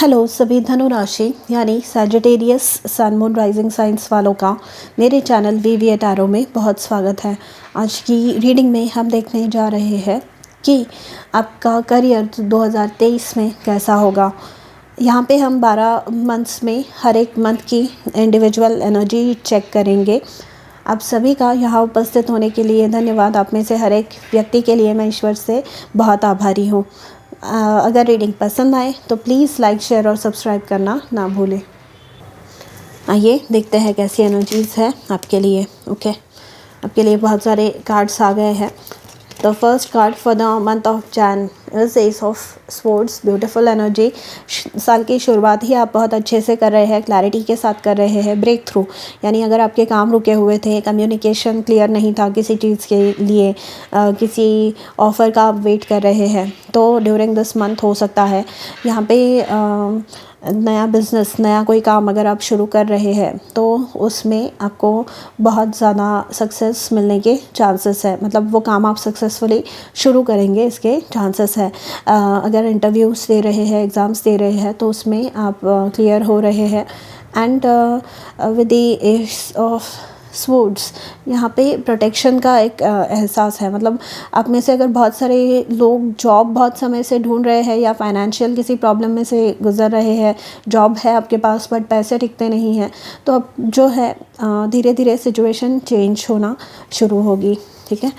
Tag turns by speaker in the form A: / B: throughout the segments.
A: Hello सभी धनु राशि यानी Sagittarius sun moon rising signs वालों का मेरे चैनल वीवीए टैरो में बहुत स्वागत है। आज की रीडिंग में हम देखने जा रहे हैं कि आपका करियर 2023 में कैसा होगा। यहाँ पे हम 12 मंथ्स में हर एक मंथ की इंडिविजुअल एनर्जी चेक करेंगे। आप सभी का यहाँ उपस्थित होने के लिए धन्यवाद। आप में से हर एक व्यक्ति के लिए मैं ईश्वर से बहुत आभारी हूँ। अगर रीडिंग पसंद आए तो प्लीज़ लाइक शेयर और सब्सक्राइब करना ना भूलें। आइए देखते हैं कैसी एनर्जीज़ है आपके लिए। ओके, आपके लिए बहुत सारे कार्ड्स आ गए हैं। The first card for the month of Jain is S of swords. Beautiful energy. साल की शुरुआत ही आप बहुत अच्छे से कर रहे हैं, क्लैरिटी के साथ कर रहे हैं। ब्रेक थ्रू यानी अगर आपके काम रुके हुए थे, कम्युनिकेशन क्लियर नहीं था किसी चीज़ के लिए, किसी ऑफ़र का आप वेट कर रहे हैं, तो ड्यूरिंग दिस मंथ हो सकता है यहाँ पे नया बिज़नेस, नया कोई काम अगर आप शुरू कर रहे हैं तो उसमें आपको बहुत ज़्यादा सक्सेस मिलने के चांसेस है। मतलब वो काम आप सक्सेसफुली शुरू करेंगे, इसके चांसेस है। अगर इंटरव्यूज़ दे रहे हैं, एग्ज़ाम्स दे रहे हैं तो उसमें आप क्लियर हो रहे हैं। And with the S of swords यहाँ पे प्रोटेक्शन का एक एहसास है। मतलब आप में से अगर बहुत सारे लोग जॉब बहुत समय से ढूंढ रहे हैं या फाइनेंशियल किसी प्रॉब्लम में से गुजर रहे हैं, जॉब है आपके पास बट पैसे टिकते नहीं हैं, तो अब जो है धीरे धीरे सिचुएशन चेंज होना शुरू होगी। ठीक है।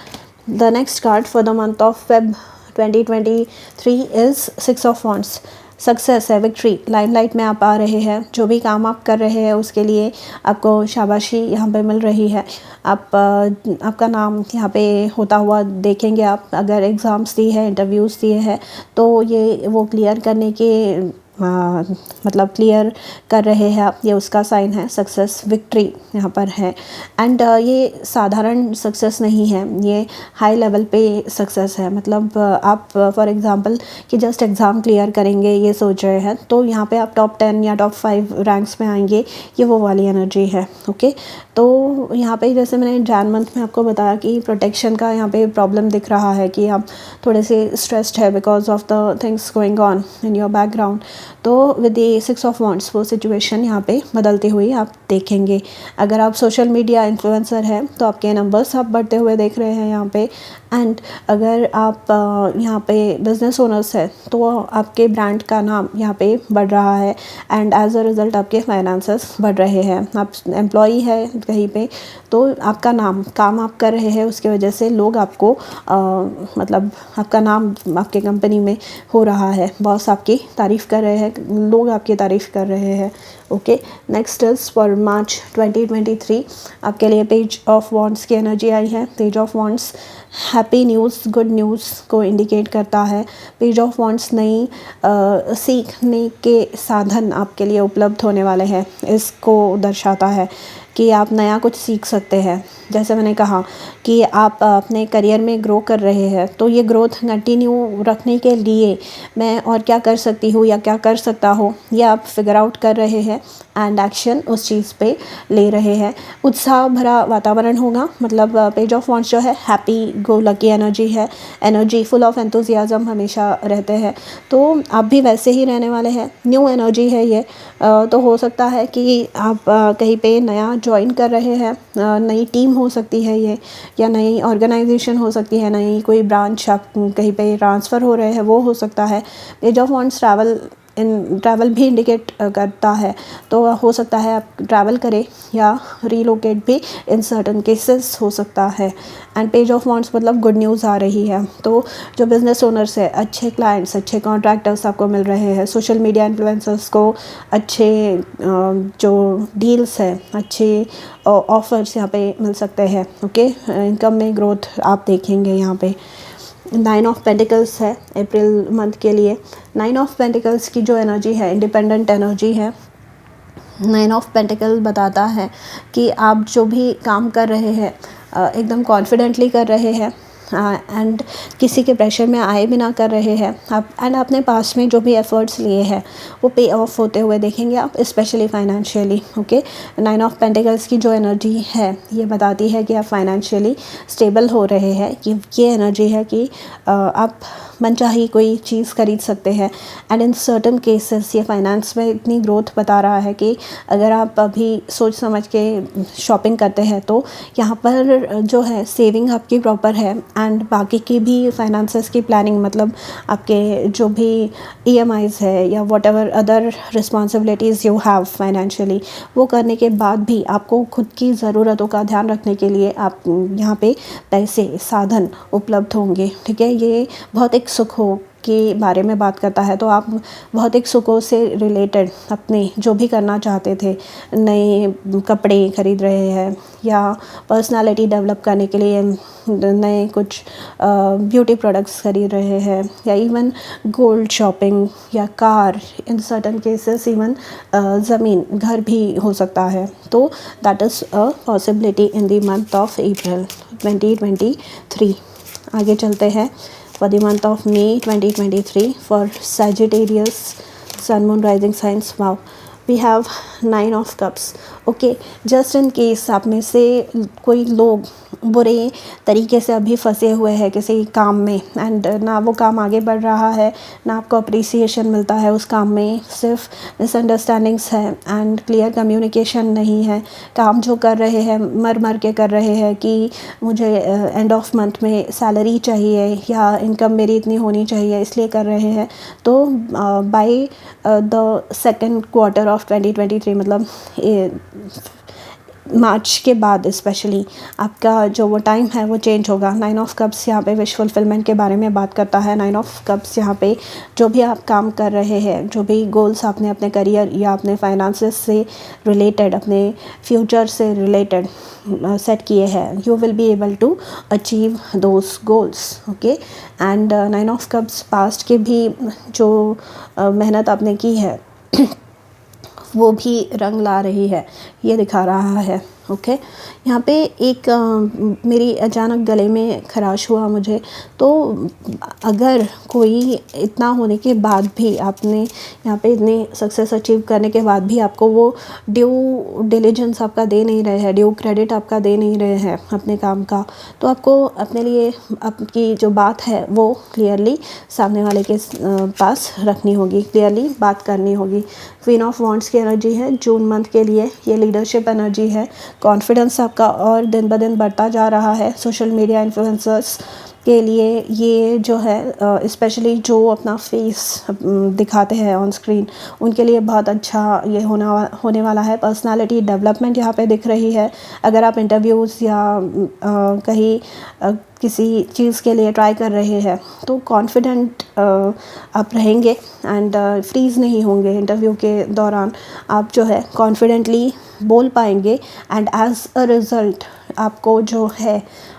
A: The next card for the month of Feb 2023 is 6 of wands. Success है, विक्ट्री, लाइमलाइट में आप आ रहे हैं। जो भी काम आप कर रहे हैं उसके लिए आपको शाबाशी यहाँ पे मिल रही है। आपका नाम यहाँ पे होता हुआ देखेंगे आप। अगर एग्ज़ाम्स दी है, इंटरव्यूज़ दिए हैं तो ये वो क्लियर करने के मतलब क्लियर कर रहे हैं आप, ये उसका साइन है। सक्सेस, विक्ट्री यहाँ पर है। एंड ये साधारण सक्सेस नहीं है, ये हाई लेवल पे सक्सेस है। मतलब आप फॉर एग्ज़ाम्पल कि जस्ट एग्ज़ाम क्लियर करेंगे ये सोच रहे हैं तो यहाँ पे आप टॉप 10 या टॉप 5 रैंक्स में आएंगे, ये वो वाली एनर्जी है। ओके, तो यहाँ पे जैसे मैंने जैन मंथ में आपको बताया कि प्रोटेक्शन का यहाँ पे प्रॉब्लम दिख रहा है कि आप थोड़े से स्ट्रेस्ड है because of the things going on in your background. तो विद द 6 ऑफ वॉन्ड्स वो सिचुएशन यहाँ पे बदलती हुई आप देखेंगे। अगर आप सोशल मीडिया इन्फ्लुएंसर हैं तो आपके नंबर्स आप बढ़ते हुए देख रहे हैं यहाँ पे। एंड अगर आप यहाँ पे बिजनेस ओनर्स हैं तो आपके ब्रांड का नाम यहाँ पे बढ़ रहा है। एंड एज अ रिज़ल्ट आपके फाइनेंसेस बढ़ रहे हैं। आप एम्प्लॉई है कहीं पे तो आपका नाम, काम आप कर रहे हैं उसकी वजह से लोग आपको मतलब आपका नाम आपके कंपनी में हो रहा है। बॉस आपकी तारीफ़ कर रहे हैं, लोग आपकी तारीफ़ कर रहे हैं। Okay, next is for March 2023 आपके लिए पेज ऑफ वॉन्ड्स की एनर्जी आई है। Page of wands happy news, good news को इंडिकेट करता है। पेज ऑफ वॉन्ड्स नई सीखने के साधन आपके लिए उपलब्ध होने वाले हैं, इसको दर्शाता है कि आप नया कुछ सीख सकते हैं। जैसे मैंने कहा कि आप अपने करियर में ग्रो कर रहे हैं तो ये ग्रोथ कंटिन्यू रखने के लिए मैं और क्या कर सकती हूँ या क्या कर सकता हूँ, ये आप फिगर आउट कर रहे हैं एंड एक्शन उस चीज़ पे ले रहे हैं। उत्साह भरा वातावरण होगा। मतलब पेज ऑफ वॉन्ड्स जो है हैप्पी गो लकी एनर्जी है, एनर्जी फुल ऑफ एंथुजियाज्म हमेशा रहते हैं, तो आप भी वैसे ही रहने वाले हैं। न्यू एनर्जी है ये। तो हो सकता है कि आप कहीं पे नया ज्वाइन कर रहे हैं, नई टीम हो सकती है ये, या नई ऑर्गेनाइजेशन हो सकती है, नई कोई ब्रांच आप कहीं पे ट्रांसफ़र हो रहे हैं वो हो सकता है। पेज ऑफ वॉन्ड्स ट्रैवल भी इंडिकेट करता है, तो हो सकता है आप ट्रैवल करें या रीलोकेट भी इन सर्टन केसेस हो सकता है। एंड पेज ऑफ वॉन्ड्स मतलब गुड न्यूज़ आ रही है। तो जो बिज़नेस ओनर्स है, अच्छे क्लाइंट्स, अच्छे कॉन्ट्रैक्टर्स आपको मिल रहे हैं। सोशल मीडिया इन्फ्लुएंसर्स को अच्छे जो डील्स है, अच्छे ऑफ़र्स यहाँ पे मिल सकते हैं। ओके, इनकम में ग्रोथ आप देखेंगे यहाँ पे। 9 ऑफ पेंटिकल्स है अप्रैल मंथ के लिए। 9 ऑफ पेंटिकल्स की जो एनर्जी है इंडिपेंडेंट एनर्जी है। 9 ऑफ पेंटिकल बताता है कि आप जो भी काम कर रहे हैं एकदम कॉन्फिडेंटली कर रहे हैं एंड किसी के प्रेशर में आए बिना कर रहे हैं आप। एंड आपने पास में जो भी एफर्ट्स लिए हैं वो पे ऑफ होते हुए देखेंगे आप, specially financially. Okay, 9 of pentacles की जो एनर्जी है ये बताती है कि आप फाइनेंशियली स्टेबल हो रहे हैं। कि ये एनर्जी है कि आप मनचाही कोई चीज़ खरीद सकते हैं। एंड इन सर्टन केसेस ये फाइनेंस में इतनी ग्रोथ बता रहा है कि अगर आप अभी सोच समझ के शॉपिंग करते हैं तो यहाँ पर जो है सेविंग आपकी प्रॉपर है। एंड बाकी की भी फाइनेंसेस की प्लानिंग, मतलब आपके जो भी EMIs है या what ever other responsibilities you have financially, वो करने के बाद भी आपको खुद की ज़रूरतों का ध्यान रखने के लिए आप यहाँ पे पैसे साधन उपलब्ध होंगे। ठीक है, ये बहुत एक सुखों के बारे में बात करता है। तो आप भौतिक सुखों से रिलेटेड अपने जो भी करना चाहते थे, नए कपड़े खरीद रहे हैं या पर्सनालिटी डेवलप करने के लिए नए कुछ ब्यूटी प्रोडक्ट्स खरीद रहे हैं, या इवन गोल्ड शॉपिंग या car, in certain cases even ज़मीन घर भी हो सकता है। तो that is a possibility in the month of April 2023। आगे चलते हैं। For the month of May 2023 for Sagittarius Sun Moon Rising signs, wow, we have 9 of cups. Okay, just in case आप में से कोई लोग बुरे तरीके से अभी फंसे हुए हैं किसी काम में, एंड ना वो काम आगे बढ़ रहा है, ना आपको अप्रिसिएशन मिलता है उस काम में, सिर्फ मिसअंडरस्टैंडिंग्स है एंड क्लियर कम्युनिकेशन नहीं है। काम जो कर रहे हैं मर मर के कर रहे हैं कि मुझे एंड ऑफ मंथ में सैलरी चाहिए या इनकम मेरी इतनी होनी चाहिए, इसलिए कर रहे हैं। तो by the second quarter of 2023, मतलब मार्च के बाद स्पेशली आपका जो वो टाइम है वो चेंज होगा। 9 ऑफ कप्स यहाँ पे विश फुलफिलमेंट के बारे में बात करता है। 9 ऑफ कप्स यहाँ पे जो भी आप काम कर रहे हैं, जो भी गोल्स आपने अपने करियर या अपने फाइनेंसेस से रिलेटेड, अपने फ्यूचर से रिलेटेड सेट किए हैं, you will be able to achieve those goals. Okay, and 9 of cups past के भी जो मेहनत आपने की है वो भी रंग ला रही है, ये दिखा रहा है। ओके, यहाँ पे एक मेरी अचानक गले में खराश हुआ मुझे। तो अगर कोई इतना होने के बाद भी आपने यहाँ पे इतनी सक्सेस अचीव करने के बाद भी आपको वो ड्यू डिलिजेंस आपका दे नहीं रहे हैं, ड्यू क्रेडिट आपका दे नहीं रहे हैं अपने काम का, तो आपको अपने लिए आपकी जो बात है वो क्लियरली सामने वाले के पास रखनी होगी, क्लियरली बात करनी होगी। क्वीन ऑफ वॉन्ड्स की एनर्जी है जून मंथ के लिए, ये लीडरशिप एनर्जी है। कॉन्फिडेंस आपका और दिन ब दिन बढ़ता जा रहा है। सोशल मीडिया इन्फ्लुएंसर्स के लिए ये जो है स्पेशली जो अपना फेस दिखाते हैं ऑन स्क्रीन, उनके लिए बहुत अच्छा ये होने वाला है। पर्सनालिटी डेवलपमेंट यहाँ पे दिख रही है। अगर आप इंटरव्यूज़ या कहीं किसी चीज़ के लिए ट्राई कर रहे हैं तो कॉन्फिडेंट आप रहेंगे एंड फ्रीज़ नहीं होंगे इंटरव्यू के दौरान। आप जो है कॉन्फिडेंटली बोल पाएंगे एंड एज अ रिज़ल्ट आपको जो है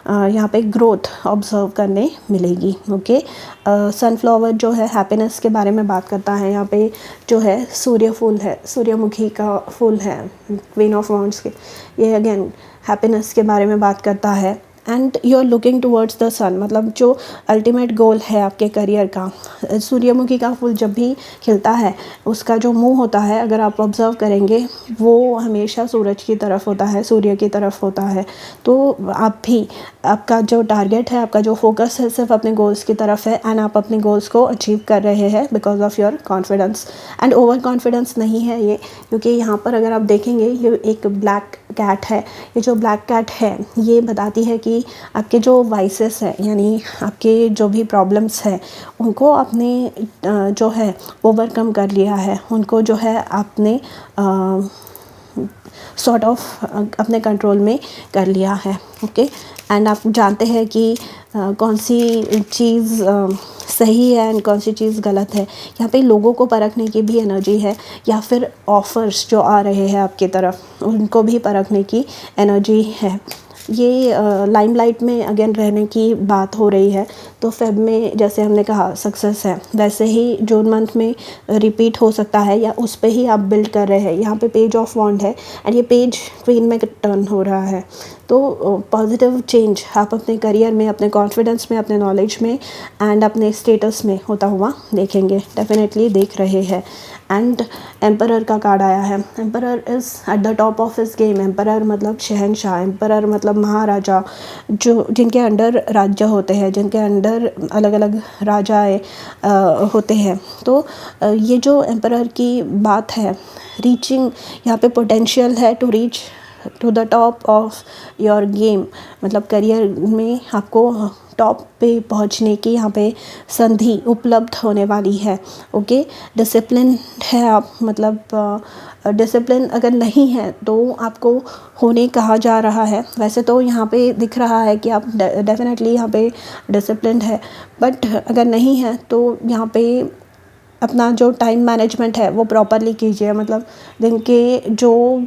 A: यहाँ पे ग्रोथ ऑब्जर्व करने मिलेगी। ओके, सनफ्लावर जो है हैप्पीनेस के बारे में बात करता है। यहाँ पे जो है सूर्य फूल है, सूर्यमुखी का फूल है क्वीन ऑफ वॉन्ड्स के, ये अगेन हैप्पीनेस के बारे में बात करता है। And you are looking towards the sun, मतलब जो अल्टीमेट गोल है आपके करियर का। सूर्यमुखी का फूल जब भी खिलता है उसका जो मुंह होता है, अगर आप ऑब्जर्व करेंगे, वो हमेशा सूरज की तरफ होता है, सूर्य की तरफ होता है। तो आप भी, आपका जो टारगेट है, आपका जो फोकस है सिर्फ अपने गोल्स की तरफ है एंड आप अपने गोल्स को अचीव कर रहे हैं because of your confidence. And over confidence नहीं है ये, क्योंकि यहाँ पर अगर आप देखेंगे ये एक ब्लैक कैट है। ये जो ब्लैक कैट है ये बताती है कि आपके जो वाइसेस है, यानी आपके जो भी प्रॉब्लम्स है, उनको आपने जो है ओवरकम कर लिया है, उनको जो है आपने सॉर्ट ऑफ अपने कंट्रोल में कर लिया है। ओके, एंड आप जानते हैं कि कौन सी चीज़ सही है एंड कौन सी चीज़ गलत है। यहाँ पे लोगों को परखने की भी एनर्जी है, या फिर ऑफ़र्स जो आ रहे हैं आपकी तरफ उनको भी परखने की एनर्जी है। ये लाइमलाइट में अगेन रहने की बात हो रही है। तो फेब में जैसे हमने कहा सक्सेस है, वैसे ही जून मंथ में रिपीट हो सकता है या उस पे ही आप बिल्ड कर रहे हैं। यहाँ पे पेज ऑफ वॉन्ड है एंड ये पेज क्वीन में टर्न हो रहा है। तो पॉजिटिव चेंज आप अपने करियर में, अपने कॉन्फिडेंस में, अपने नॉलेज में एंड अपने स्टेटस में होता हुआ देखेंगे, डेफिनेटली देख रहे हैं। एंड एम्परर का कार्ड आया है। Emperor is at the top of his game. Emperor मतलब शहंशाह, एम्परर मतलब महाराजा, जो जिनके अंडर राज्य होते हैं, जिनके अंडर अलग अलग राजाएँ होते हैं। तो ये जो एम्परर की बात है, रीचिंग, यहाँ पे पोटेंशियल है to reach to the top of your game, मतलब करियर में आपको टॉप पे पहुंचने की यहाँ पे संधि उपलब्ध होने वाली है। ओके, डिसिप्लिन है आप, मतलब डिसिप्लिन अगर नहीं है तो आपको होने कहा जा रहा है। वैसे तो यहाँ पे दिख रहा है कि आप डेफिनेटली यहाँ पे डिसिप्लिन है, बट अगर नहीं है तो यहाँ पे अपना जो टाइम मैनेजमेंट है वो प्रॉपरली कीजिए। मतलब दिन के जो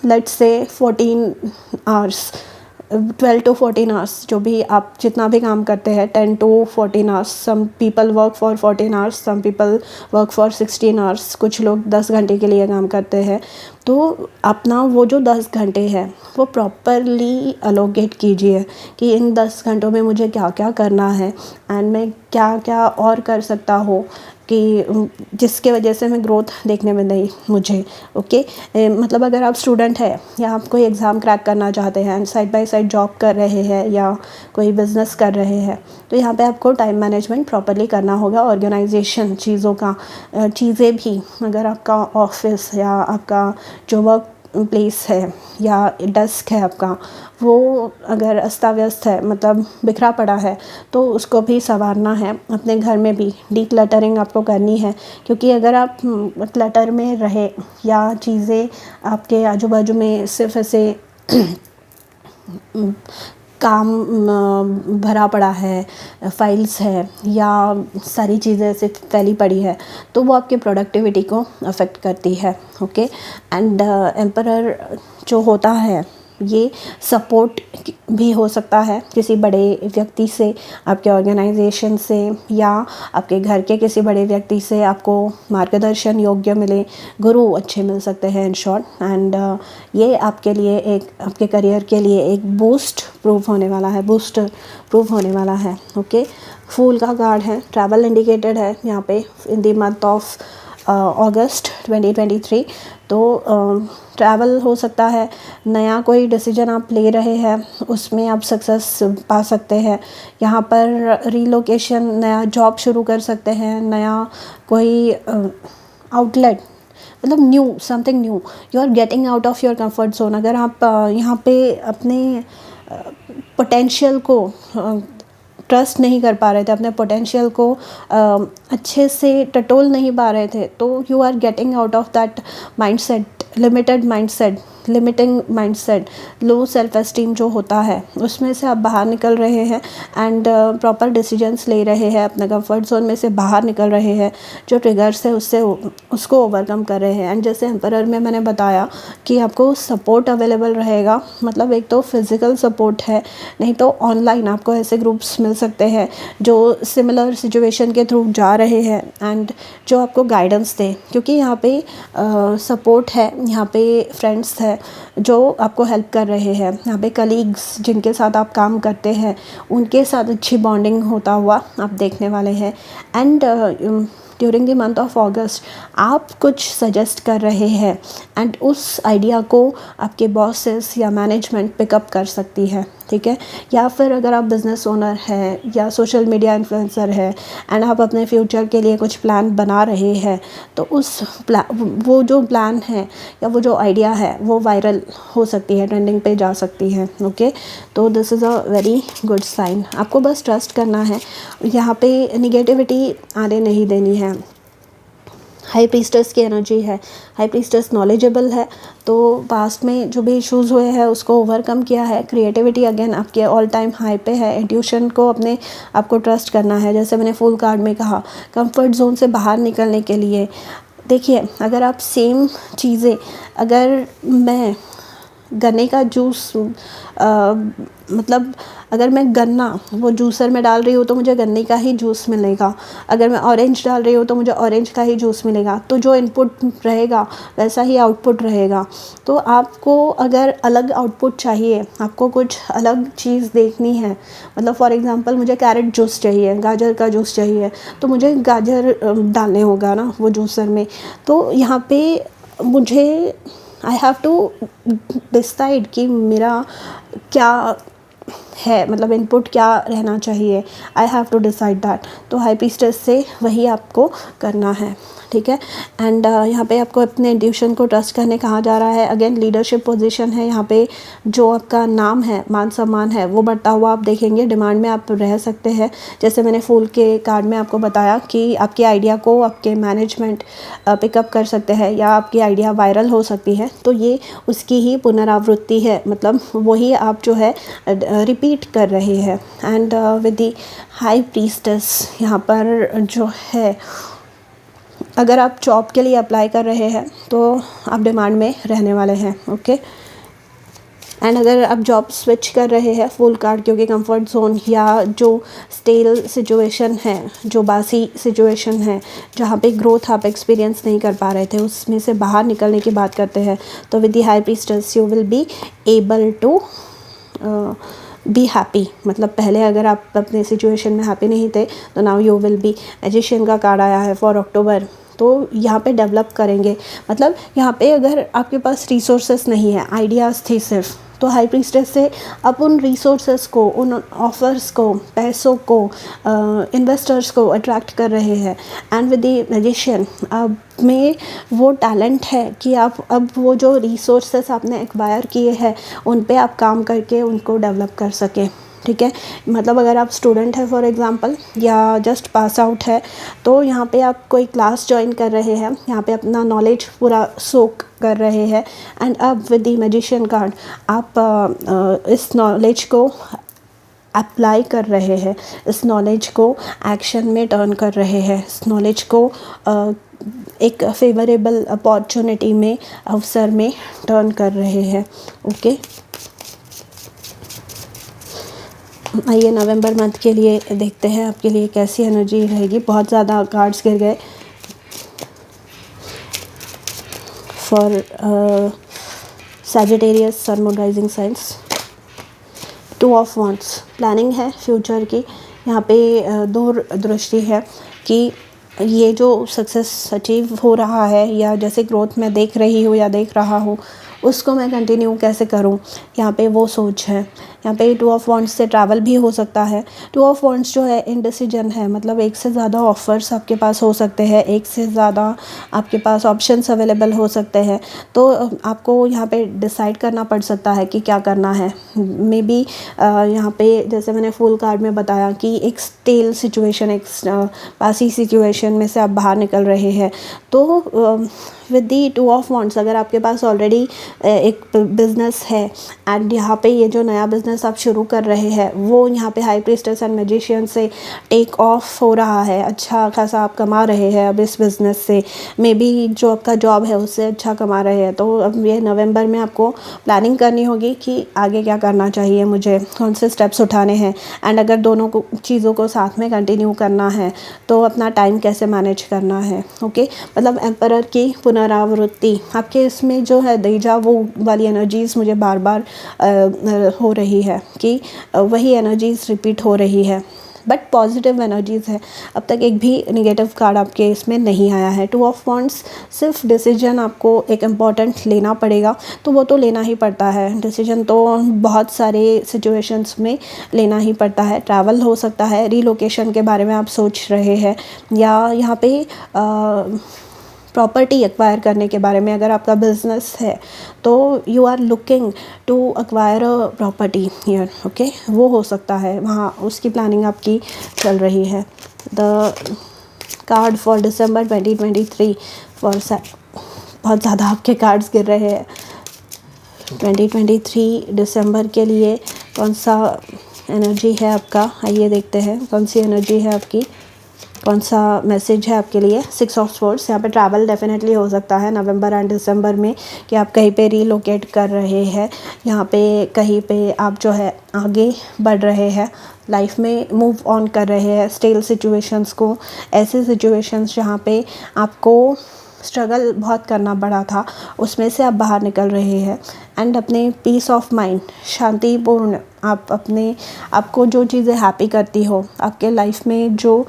A: let's say 14 hours, 12 to 14 hours, जो भी आप जितना भी काम करते हैं, 10 to 14 hours, some people work for 14 hours, some people work for 16 hours, कुछ लोग 10 घंटे के लिए काम करते हैं। तो अपना वो जो 10 घंटे है वो प्रॉपरली अलोकेट कीजिए कि इन 10 घंटों में मुझे क्या क्या करना है एंड मैं क्या क्या और कर सकता हूँ कि जिसके वजह से मैं ग्रोथ देखने में नहीं मुझे। ओके, मतलब अगर आप स्टूडेंट है या आप कोई एग्ज़ाम क्रैक करना चाहते हैं and side by side job कर रहे हैं या कोई बिज़नेस कर रहे हैं, तो यहाँ पे आपको टाइम मैनेजमेंट प्रॉपरली करना होगा। ऑर्गेनाइजेशन चीज़ों का, चीज़ें भी, अगर आपका ऑफिस या आपका जो वर्क प्लेस है या डेस्क है आपका, वो अगर अस्ता व्यस्त है, मतलब बिखरा पड़ा है, तो उसको भी संवारना है। अपने घर में भी डीक्लटरिंग आपको करनी है, क्योंकि अगर आप क्लटर में रहे या चीज़ें आपके आजू बाजू में सिर्फ ऐसे काम भरा पड़ा है, फाइल्स है या सारी चीज़ें ऐसे फैली पड़ी है, तो वो आपकी प्रोडक्टिविटी को अफेक्ट करती है। ओके, एंड एम्परर जो होता है ये सपोर्ट भी हो सकता है किसी बड़े व्यक्ति से, आपके ऑर्गेनाइजेशन से, या आपके घर के किसी बड़े व्यक्ति से आपको मार्गदर्शन योग्य मिले, गुरु अच्छे मिल सकते हैं इन शॉर्ट। एंड ये आपके लिए एक, आपके करियर के लिए एक बूस्ट प्रूफ होने वाला है, बूस्टर प्रूफ होने वाला है। ओके, फूल का कार्ड है, ट्रैवल इंडिकेटेड है यहाँ पे इन द मंथ ऑफ अगस्त 2023। तो ट्रैवल हो सकता है, नया कोई डिसीजन आप ले रहे हैं उसमें आप सक्सेस पा सकते हैं। यहाँ पर रीलोकेशन, नया जॉब शुरू कर सकते हैं, नया कोई आउटलेट, मतलब new, something new, you are getting out of your comfort zone. अगर आप यहाँ पे अपने पोटेंशियल को ट्रस्ट नहीं कर पा रहे थे, अपने पोटेंशियल को अच्छे से टटोल नहीं पा रहे थे, तो you are getting out of that mindset, limited mindset, limiting mindset, low self esteem जो होता है, उसमें से आप बाहर निकल रहे हैं एंड प्रॉपर डिसीजंस ले रहे हैं, अपने कंफर्ट जोन में से बाहर निकल रहे हैं, जो ट्रिगर्स है उससे उसको ओवरकम कर रहे हैं। एंड जैसे एम्परर में मैंने बताया कि आपको सपोर्ट अवेलेबल रहेगा, मतलब एक तो फिज़िकल सपोर्ट है, नहीं तो ऑनलाइन आपको ऐसे ग्रुप्स मिल सकते हैं जो सिमिलर सिचुएशन के थ्रू जा रहे हैं एंड जो आपको गाइडेंस दे, क्योंकि यहाँ पे सपोर्ट है, यहाँ पे फ्रेंड्स है जो आपको हेल्प कर रहे हैं, यहाँ पे कलीग्स जिनके साथ आप काम करते हैं उनके साथ अच्छी बॉन्डिंग होता हुआ आप देखने वाले हैं। And during the month of अगस्त आप कुछ सजेस्ट कर रहे हैं एंड उस आइडिया को आपके बॉसेस या मैनेजमेंट पिकअप कर सकती है, ठीक है। या फिर अगर आप बिज़नेस ओनर हैं या सोशल मीडिया इन्फ्लुएंसर है एंड आप अपने फ्यूचर के लिए कुछ प्लान बना रहे हैं, तो उस वो जो प्लान है या वो जो आइडिया है वो वायरल हो सकती है, ट्रेंडिंग पे जा सकती है। ओके, तो this is a very good sign. आपको बस ट्रस्ट करना है, यहाँ पे निगेटिविटी आने नहीं देनी है। हाई प्रीस्टस की एनर्जी है, हाई प्रीस्टस नॉलेजेबल है, तो पास्ट में जो भी इश्यूज़ हुए हैं उसको ओवरकम किया है। क्रिएटिविटी अगेन आपके ऑल टाइम हाई पे है। इंट्यूशन को अपने आपको ट्रस्ट करना है, जैसे मैंने फुल कार्ड में कहा, कंफर्ट जोन से बाहर निकलने के लिए। देखिए, अगर आप सेम चीज़ें, अगर मैं गन्ने का जूस, मतलब अगर मैं गन्ना वो जूसर में डाल रही हूँ तो मुझे गन्ने का ही जूस मिलेगा, अगर मैं ऑरेंज डाल रही हूँ तो मुझे ऑरेंज का ही जूस मिलेगा। तो जो इनपुट रहेगा वैसा ही आउटपुट रहेगा। तो आपको अगर अलग आउटपुट चाहिए, आपको कुछ अलग चीज़ देखनी है, मतलब फॉर एग्ज़ाम्पल मुझे कैरेट जूस चाहिए, गाजर का जूस चाहिए, तो मुझे गाजर डालने होगा ना वो जूसर में। तो यहाँ पे मुझे आई हैव टू डिसाइड कि मेरा क्या है, मतलब इनपुट क्या रहना चाहिए। I have to decide that. तो हाई प्रीस्टेस से वही आपको करना है, ठीक है। एंड यहाँ पे आपको अपने इंट्यूशन को ट्रस्ट करने कहा जा रहा है। अगेन लीडरशिप पोजीशन है यहाँ पे, जो आपका नाम है, मान सम्मान है, वो बढ़ता हुआ आप देखेंगे। डिमांड में आप रह सकते हैं, जैसे मैंने फूल के कार्ड में आपको बताया कि आपके आइडिया को आपके मैनेजमेंट पिकअप कर सकते हैं, या आपकी आइडिया वायरल हो सकती है। तो ये उसकी ही पुनरावृत्ति है, मतलब वही आप जो है रिपीट कर रहे हैं। And with the high priestess यहाँ पर जो है, अगर आप जॉब के लिए अप्लाई कर रहे हैं तो आप डिमांड में रहने वाले हैं, ओके। एंड अगर आप जॉब स्विच कर रहे हैं, फुल कार्ड, क्योंकि कंफर्ट जोन या जो स्टेल सिचुएशन है, जो बासी सिचुएशन है, जहाँ पे ग्रोथ आप एक्सपीरियंस नहीं कर पा रहे थे, उसमें से बाहर निकलने की बात करते हैं। तो with the high priestess you will be able to be happy. मतलब पहले अगर आप अपने सिचुएशन में हैप्पी नहीं थे तो now you will B. Magician का कार्ड आया है फॉर अक्टूबर, तो यहाँ पे डेवलप करेंगे। मतलब यहाँ पे अगर आपके पास रिसोर्सेस नहीं है, आइडियाज़ थी सिर्फ, तो हाई प्रीस्टेस से आप उन रिसोर्सेस को, उन ऑफर्स को, पैसों को, इन्वेस्टर्स को अट्रैक्ट कर रहे हैं। एंड विद द मैजिशियन आप में वो टैलेंट है कि आप अब वो जो रिसोर्सेस आपने एक्वायर किए हैं उन पे आप काम करके उनको डेवलप कर सकें, ठीक है। मतलब अगर आप स्टूडेंट है फॉर एग्ज़ाम्पल, या जस्ट पास आउट है, तो यहाँ पे आप कोई क्लास ज्वाइन कर रहे हैं, यहाँ पे अपना नॉलेज पूरा सोक कर रहे हैं। एंड अब विद द मैजिशियन कार्ड आप इस नॉलेज को अप्लाई कर रहे हैं, इस नॉलेज को एक्शन में टर्न कर रहे हैं, इस नॉलेज को एक फेवरेबल अपॉर्चुनिटी में, अवसर में टर्न कर रहे हैं, ओके। आइए नवंबर मंथ के लिए देखते हैं आपके लिए कैसी एनर्जी रहेगी। बहुत ज़्यादा कार्ड्स गिर गए for Sagittarius sun moon rising signs. 2 of wands, planning है फ्यूचर की। यहाँ पे दूर दृष्टि है कि ये जो सक्सेस अचीव हो रहा है, या जैसे ग्रोथ मैं देख रही हूँ या देख रहा हूँ, उसको मैं कंटिन्यू कैसे करूँ, यहाँ पे वो सोच है। यहाँ पे 2 ऑफ वांड्स से ट्रैवल भी हो सकता है। 2 ऑफ वांड्स जो है इनडिसीजन है, मतलब एक से ज़्यादा ऑफ़र्स आपके पास हो सकते हैं, एक से ज़्यादा आपके पास ऑप्शंस अवेलेबल हो सकते हैं। तो आपको यहाँ पे डिसाइड करना पड़ सकता है कि क्या करना है। मे बी यहाँ पे जैसे मैंने फुल कार्ड में बताया कि एक स्टेल सिचुएशन, एक पासी सिचुएशन में से आप बाहर निकल रहे हैं। तो विद दी 2 ऑफ वांड्स, अगर आपके पास ऑलरेडी एक बिज़नेस है एंड यहाँ पे ये जो नया बिज़नेस आप शुरू कर रहे हैं वो यहाँ पे हाई प्रीस्टेस एंड मैजिशियन से टेक ऑफ हो रहा है, अच्छा खासा आप कमा रहे हैं अब इस बिज़नेस से। मे बी जो आपका जॉब है उससे अच्छा कमा रहे हैं। तो अब ये नवंबर में आपको प्लानिंग करनी होगी कि आगे क्या करना चाहिए, मुझे कौन से स्टेप्स उठाने हैं। एंड अगर दोनों को चीज़ों को साथ में कंटिन्यू करना है तो अपना टाइम कैसे मैनेज करना है, ओके। मतलब एम्परर की पुनरावृत्ति आपके इसमें जो है, डेजा वो वाली एनर्जीज़ मुझे बार बार हो रही है कि वही एनर्जीज़ रिपीट हो रही है, बट पॉजिटिव एनर्जीज़ है। अब तक एक भी नेगेटिव कार्ड आपके इसमें नहीं आया है। 2 ऑफ वांड्स, सिर्फ डिसीजन आपको एक इम्पॉर्टेंट लेना पड़ेगा, तो वो तो लेना ही पड़ता है। डिसीजन तो बहुत सारे सिचुएशंस में लेना ही पड़ता है। ट्रैवल हो सकता है, रीलोकेशन के बारे में आप सोच रहे हैं, या यहाँ पे प्रॉपर्टी एक्वायर करने के बारे में, अगर आपका बिजनेस है तो you are looking to acquire a property here, okay. वो हो सकता है, वहाँ उसकी प्लानिंग आपकी चल रही है। The card for December 2023 for बहुत ज़्यादा आपके कार्ड्स गिर रहे हैं। 2023 दिसंबर के लिए कौन सा एनर्जी है आपका, आइए देखते हैं कौन सी एनर्जी है आपकी। कौन सा मैसेज है आपके लिए। 6 ऑफ स्वॉर्ड्स, यहाँ पे ट्रैवल डेफिनेटली हो सकता है नवंबर एंड दिसंबर में, कि आप कहीं पे रीलोकेट कर रहे हैं, यहाँ पे कहीं पे आप जो है आगे बढ़ रहे हैं, लाइफ में मूव ऑन कर रहे हैं स्टेल सिचुएशंस को, ऐसे सिचुएशंस जहाँ पे आपको स्ट्रगल बहुत करना पड़ा था उसमें से आप बाहर निकल रहे हैं। एंड अपने पीस ऑफ माइंड, शांतिपूर्ण, आप अपने आपको जो चीज़ें हैप्पी करती हो, आपके लाइफ में जो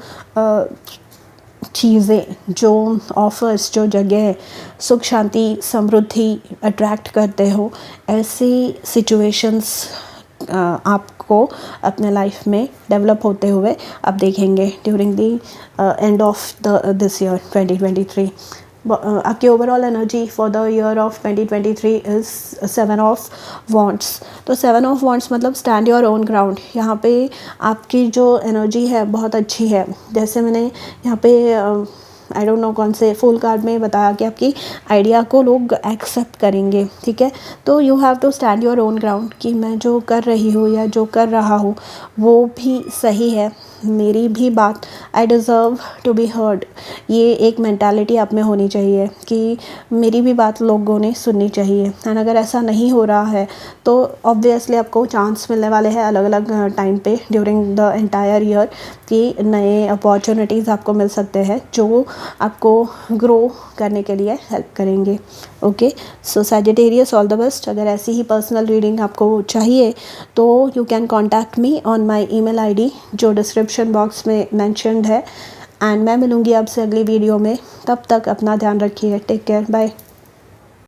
A: चीज़ें, जो ऑफर्स, जो जगह सुख शांति समृद्धि अट्रैक्ट करते हो, ऐसी सिचुएशंस आपको अपने लाइफ में डेवलप होते हुए आप देखेंगे during the end of this year 2023। आपकी overall energy for the year of 2023 is 7 of wants. तो 7 ऑफ वॉन्ट्स मतलब स्टैंड योर ओन ग्राउंड। यहाँ पे आपकी जो एनर्जी है बहुत अच्छी है। जैसे मैंने यहाँ पे आई डोंट नो कौन से फुल कार्ड में बताया कि आपकी आइडिया को लोग एक्सेप्ट करेंगे, ठीक है। तो you have to stand your own ground कि मैं जो कर रही हूँ या जो कर रहा हूँ वो भी सही है, मेरी भी बात, I deserve to be heard. ये एक मेंटालिटी आप में होनी चाहिए कि मेरी भी बात लोगों ने सुननी चाहिए। एंड अगर ऐसा नहीं हो रहा है तो ऑब्वियसली आपको चांस मिलने वाले हैं अलग अलग टाइम पे ड्यूरिंग द एंटायर ईयर कि नए अपॉर्चुनिटीज़ आपको मिल सकते हैं जो आपको ग्रो करने के लिए हेल्प करेंगे। Okay, so Sagittarius, all the best. अगर ऐसी ही पर्सनल रीडिंग आपको चाहिए तो you can contact me on my email ID जो डिस्क्रिप्शन बॉक्स में मैंशनड है। एंड मैं मिलूँगी आपसे अगली वीडियो में। तब तक अपना ध्यान रखिए। Take care, bye.